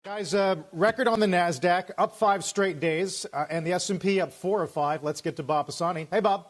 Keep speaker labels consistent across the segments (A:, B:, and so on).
A: Guys, record on the Nasdaq, up 5 straight days, and the S&P up 4 or 5. Let's get to Bob Pisani. Hey, Bob.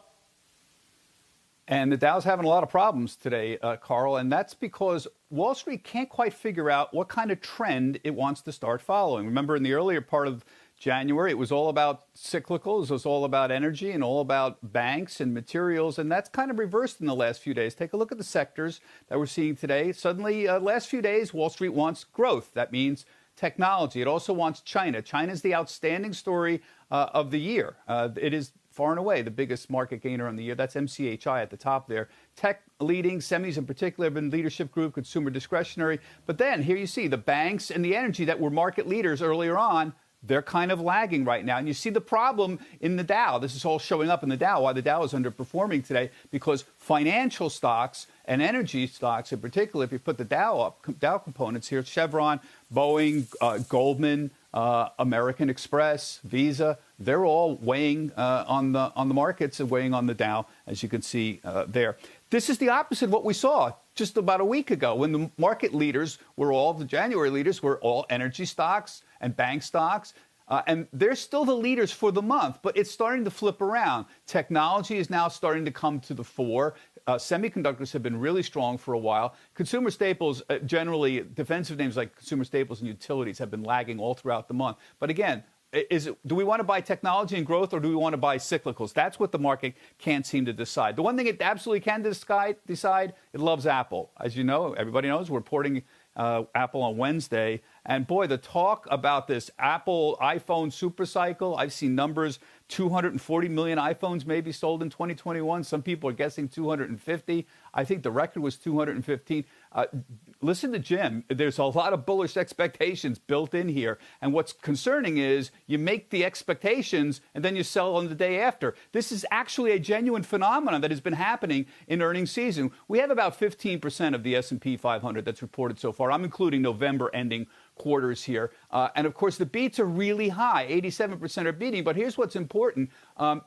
B: And the Dow's having a lot of problems today, Carl, and that's because Wall Street can't quite figure out what kind of trend it wants to start following. Remember, in the earlier part of January, it was all about cyclicals, it was all about energy and all about banks and materials, and that's kind of reversed in the last few days. Take a look at the sectors that we're seeing today. Suddenly, last few days, Wall Street wants growth. That means technology. It also wants China. China is the outstanding story of the year. It is far and away the biggest market gainer on the year. That's MCHI at the top there. Tech leading, semis in particular have been leadership group, consumer discretionary. But then here you see the banks and the energy that were market leaders earlier on. They're kind of lagging right now. And you see the problem in the Dow. This is all showing up in the Dow, why the Dow is underperforming today, because financial stocks and energy stocks in particular, if you put the Dow components here, Chevron, Boeing, Goldman, American Express, Visa, they're all weighing on the markets and weighing on the Dow, as you can see there. This is the opposite of what we saw just about a week ago when the market leaders were all, the January leaders were all energy stocks and bank stocks. And they're still the leaders for the month, but it's starting to flip around. Technology is now starting to come to the fore. Semiconductors have been really strong for a while. Consumer staples, generally, defensive names like consumer staples and utilities have been lagging all throughout the month. But again, do we want to buy technology and growth, or do we want to buy cyclicals? That's what the market can't seem to decide. The one thing it absolutely can decide, it loves Apple. As you know, everybody knows, we're reporting Apple on Wednesday. And boy, the talk about this Apple iPhone super cycle, I've seen numbers, 240 million iPhones may be sold in 2021. Some people are guessing 250. I think the record was 215. Listen to Jim. There's a lot of bullish expectations built in here. And what's concerning is you make the expectations and then you sell on the day after. This is actually a genuine phenomenon that has been happening in earnings season. We have about 15% of the S&P 500 that's reported so far. I'm including November ending quarters here. And of course, the beats are really high. 87% are beating. But here's what's important.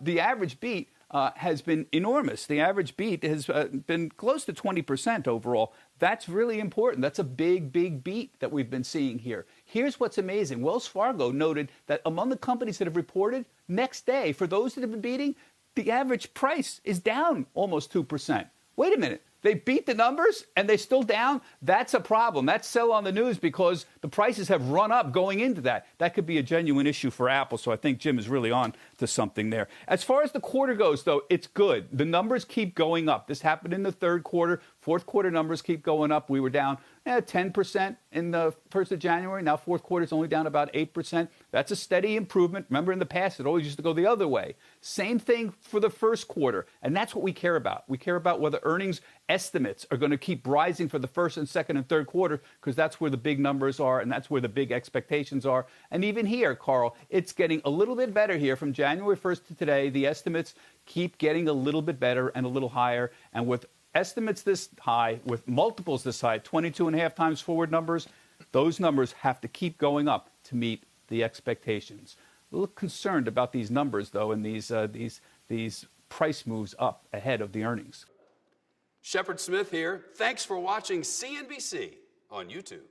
B: The average beat has been enormous. The average beat has been close to 20% overall. That's really important. That's a big, big beat that we've been seeing here. Here's what's amazing. Wells Fargo noted that among the companies that have reported, next day, for those that have been beating, the average price is down almost 2%. Wait a minute. They beat the numbers and they're still down? That's a problem. That's sell on the news because the prices have run up going into that. That could be a genuine issue for Apple. So I think Jim is really on to something there. As far as the quarter goes, though, it's good. The numbers keep going up. This happened in the third quarter. Fourth quarter numbers keep going up. We were down 10% in the 1st of January. Now fourth quarter is only down about 8%. That's a steady improvement. Remember, in the past, it always used to go the other way. Same thing for the first quarter. And that's what we care about. We care about whether earnings estimates are going to keep rising for the first and second and third quarter, because that's where the big numbers are and that's where the big expectations are. And even here, Carl, it's getting a little bit better here from January 1st to today. The estimates keep getting a little bit better and a little higher. And with estimates this high, with multiples this high, 22.5 times forward numbers, those numbers have to keep going up to meet the expectations. A little concerned about these numbers, though, and these price moves up ahead of the earnings.
C: Shepard Smith here. Thanks for watching CNBC on YouTube.